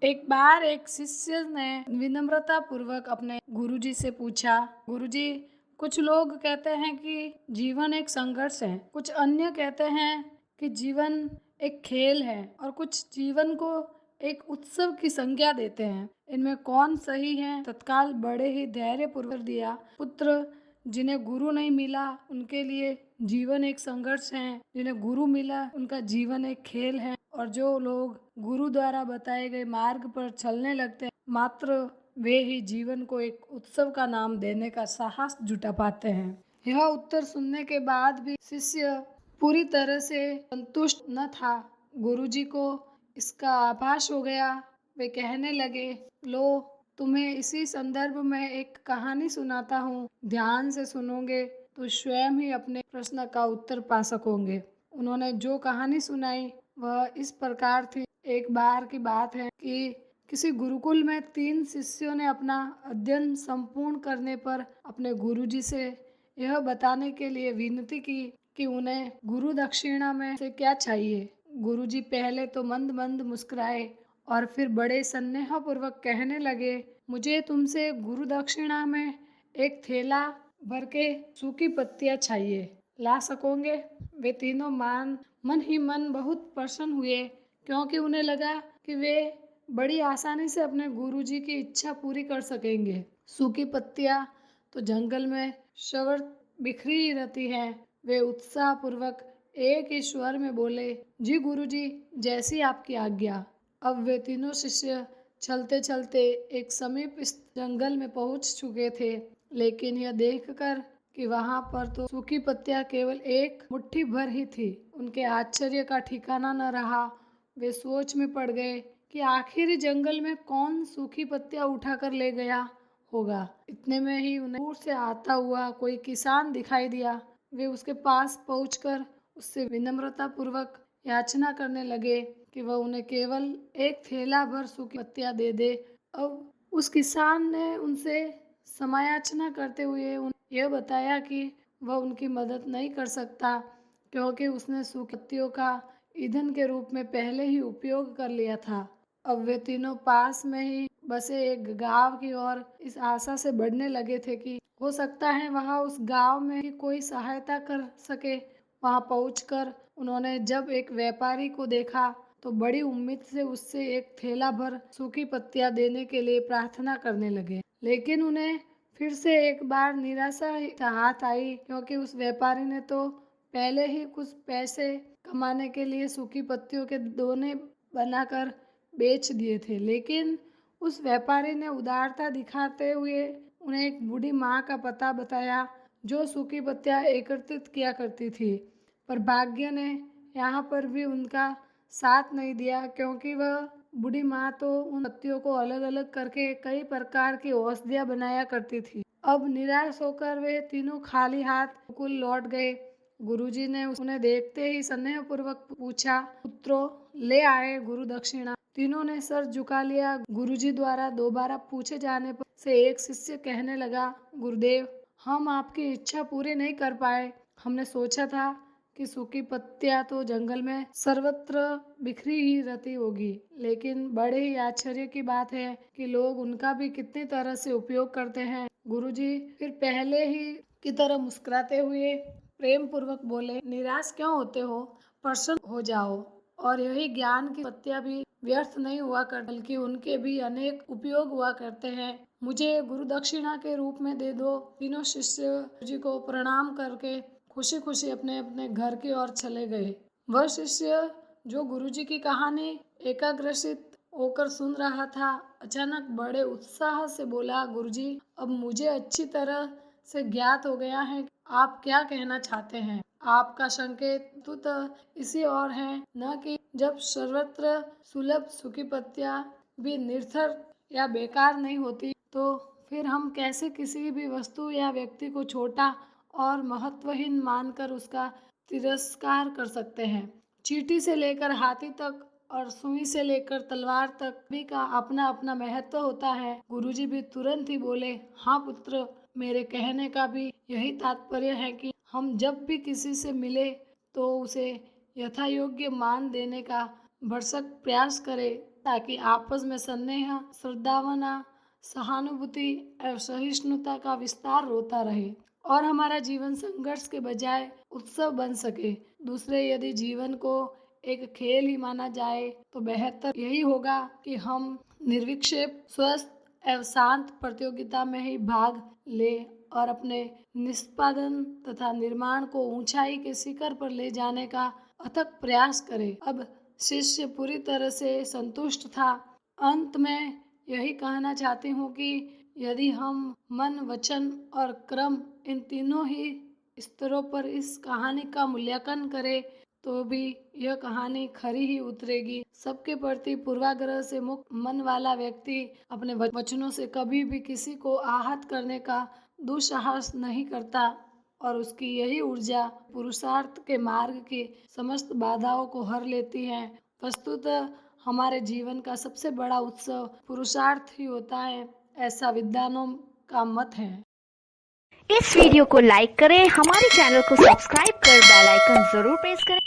एक बार एक शिष्य ने विनम्रता पूर्वक अपने गुरुजी से पूछा, गुरुजी, कुछ लोग कहते हैं कि जीवन एक संघर्ष है, कुछ अन्य कहते हैं कि जीवन एक खेल है और कुछ जीवन को एक उत्सव की संज्ञा देते हैं। इनमें कौन सही है? तत्काल बड़े ही धैर्य पूर्वक दिया, पुत्र, जिन्हें गुरु नहीं मिला उनके लिए जीवन एक संघर्ष है, जिन्हें गुरु मिला उनका जीवन एक खेल है, और जो लोग गुरु द्वारा बताए गए मार्ग पर चलने लगते हैं मात्र वे ही जीवन को एक उत्सव का नाम देने का साहस जुटा पाते हैं। यह उत्तर सुनने के बाद भी शिष्य पूरी तरह से संतुष्ट न था। गुरुजी को इसका आभास हो गया। वे कहने लगे, लो, तुम्हें इसी संदर्भ में एक कहानी सुनाता हूँ, ध्यान से सुनोगे तो स्वयं ही अपने प्रश्न का उत्तर पा सकोगे। उन्होंने जो कहानी सुनाई वह इस प्रकार थी। एक बार की बात है कि किसी गुरुकुल में 3 शिष्यों ने अपना अध्ययन संपूर्ण करने पर अपने गुरुजी से यह बताने के लिए विनती की कि उन्हें गुरु दक्षिणा में से क्या चाहिए। गुरुजी पहले तो मंद मंद मुस्कुराए और फिर बड़े स्नेह पूर्वक कहने लगे, मुझे तुमसे गुरु दक्षिणा में एक थैला भर के सूखी पत्तियां चाहिए, ला सकोगे? वे तीनों मन ही मन बहुत प्रसन्न हुए, क्योंकि उन्हें लगा कि वे बड़ी आसानी से अपने गुरुजी की इच्छा पूरी कर सकेंगे। सूखी पत्तियां तो जंगल में शवर बिखरी ही रहती हैं। वे उत्साह पूर्वक एक ही स्वर में बोले, जी गुरुजी, जैसी आपकी आज्ञा। अब वे तीनों शिष्य चलते चलते एक समीप इस जंगल में पहुंच चुके थे, लेकिन यह देखकर कि वहां पर तो सूखी पत्तियां केवल एक मुट्ठी भर ही थी, उनके आश्चर्य का ठिकाना न रहा। वे सोच में पड़ गए कि आखिर जंगल में कौन सूखी पत्तियां उठाकर ले गया होगा। इतने में ही उन्हें दूर से आता हुआ कोई किसान दिखाई दिया। वे उसके पास पहुंचकर उससे विनम्रता पूर्वक याचना करने लगे कि वह उन्हें केवल एक थैला भर सूखी पत्तियां दे दे। अब उस किसान ने उनसे समायाचना करते हुए यह बताया कि वह उनकी मदद नहीं कर सकता, क्योंकि उसने सूखी पत्तियों का ईंधन के रूप में पहले ही उपयोग कर लिया था। अब वे तीनों पास में ही बसे एक गांव की ओर इस आशा से बढ़ने लगे थे कि हो सकता है वहां उस गांव में ही कोई सहायता कर सके। वहां पहुंचकर उन्होंने जब एक व्यापारी को देखा तो बड़ी उम्मीद से उससे एक थैला भर सूखी पत्तियां देने के लिए प्रार्थना करने लगे, लेकिन उन्हें फिर से एक बार निराशा ही हाथ आई, क्योंकि उस व्यापारी ने तो पहले ही कुछ पैसे कमाने के लिए सूखी पत्तियों के दोने बनाकर बेच दिए थे। लेकिन उस व्यापारी ने उदारता दिखाते हुए उन्हें एक बूढ़ी माँ का पता बताया जो सूखी पत्तियां एकत्रित किया करती थी। पर भाग्य ने यहाँ पर भी उनका साथ नहीं दिया, क्योंकि वह बूढ़ी माँ तो उन पत्तियों को अलग अलग करके कई प्रकार की औषधियाँ बनाया करती थी। अब निराश होकर वे तीनों खाली हाथ गुरुकुल लौट गए। गुरुजी ने उन्हें देखते ही स्नेह पूर्वक पूछा, पुत्रों, ले आए गुरु दक्षिणा? तीनों ने सर झुका लिया। गुरुजी द्वारा दोबारा पूछे जाने पर से एक शिष्य कहने लगा, गुरुदेव, हम आपकी इच्छा पूरी नहीं कर पाए। हमने सोचा था कि सूखी पत्तियां तो जंगल में सर्वत्र बिखरी ही रहती होगी, लेकिन बड़े ही आश्चर्य की बात है कि लोग उनका भी कितनी तरह से उपयोग करते हैं। गुरुजी फिर पहले ही की तरह मुस्कुराते हुए प्रेम पूर्वक बोले, निराश क्यों होते हो? प्रसन्न हो जाओ। और यही ज्ञान की पत्तियां भी व्यर्थ नहीं हुआ कर, बल्कि उनके भी अनेक उपयोग हुआ करते हैं। मुझे गुरु दक्षिणा के रूप में दे दो। तीनों शिष्य जी को प्रणाम करके खुशी खुशी अपने अपने घर की ओर चले गए। वह शिष्य जो गुरुजी की कहानी एकाग्रचित होकर सुन रहा था, अचानक बड़े उत्साह से बोला, गुरुजी, अब मुझे अच्छी तरह से ज्ञात हो गया है कि आप क्या कहना चाहते हैं। आपका संकेत तो इसी ओर है, न कि जब सर्वत्र सुलभ सूखी पत्तियां भी निरर्थक या बेकार नहीं होती, तो फिर हम कैसे किसी भी वस्तु या व्यक्ति को छोटा और महत्वहीन मानकर उसका तिरस्कार कर सकते हैं। चींटी से लेकर हाथी तक और सुई से लेकर तलवार तक सभी का अपना अपना महत्व होता है। गुरुजी भी तुरंत ही बोले, हाँ पुत्र, मेरे कहने का भी यही तात्पर्य है कि हम जब भी किसी से मिले तो उसे यथा योग्य मान देने का भरसक प्रयास करें, ताकि आपस में स्नेह, सद्भावना, सहानुभूति और सहिष्णुता का विस्तार होता रहे और हमारा जीवन संघर्ष के बजाय उत्सव बन सके। दूसरे, यदि जीवन को एक खेल ही माना जाए तो बेहतर यही होगा कि हम निर्विक्षेप, स्वस्थ एवं शांत प्रतियोगिता में ही भाग ले और अपने निष्पादन तथा निर्माण को ऊंचाई के शिखर पर ले जाने का अथक प्रयास करें। अब शिष्य पूरी तरह से संतुष्ट था। अंत में यही कहना चाहती हूँ कि यदि हम मन, वचन और क्रम इन तीनों ही स्तरों पर इस कहानी का मूल्यांकन करें तो भी यह कहानी खरी ही उतरेगी। सबके प्रति पूर्वाग्रह से मुक्त मन वाला व्यक्ति अपने वचनों से कभी भी किसी को आहत करने का दुस्साहस नहीं करता और उसकी यही ऊर्जा पुरुषार्थ के मार्ग की समस्त बाधाओं को हर लेती है। वस्तुतः हमारे जीवन का सबसे बड़ा उत्सव पुरुषार्थ ही होता है, ऐसा विद्वानों का मत है। इस वीडियो को लाइक करें, हमारे चैनल को सब्सक्राइब कर बेल आइकन जरूर प्रेस करें।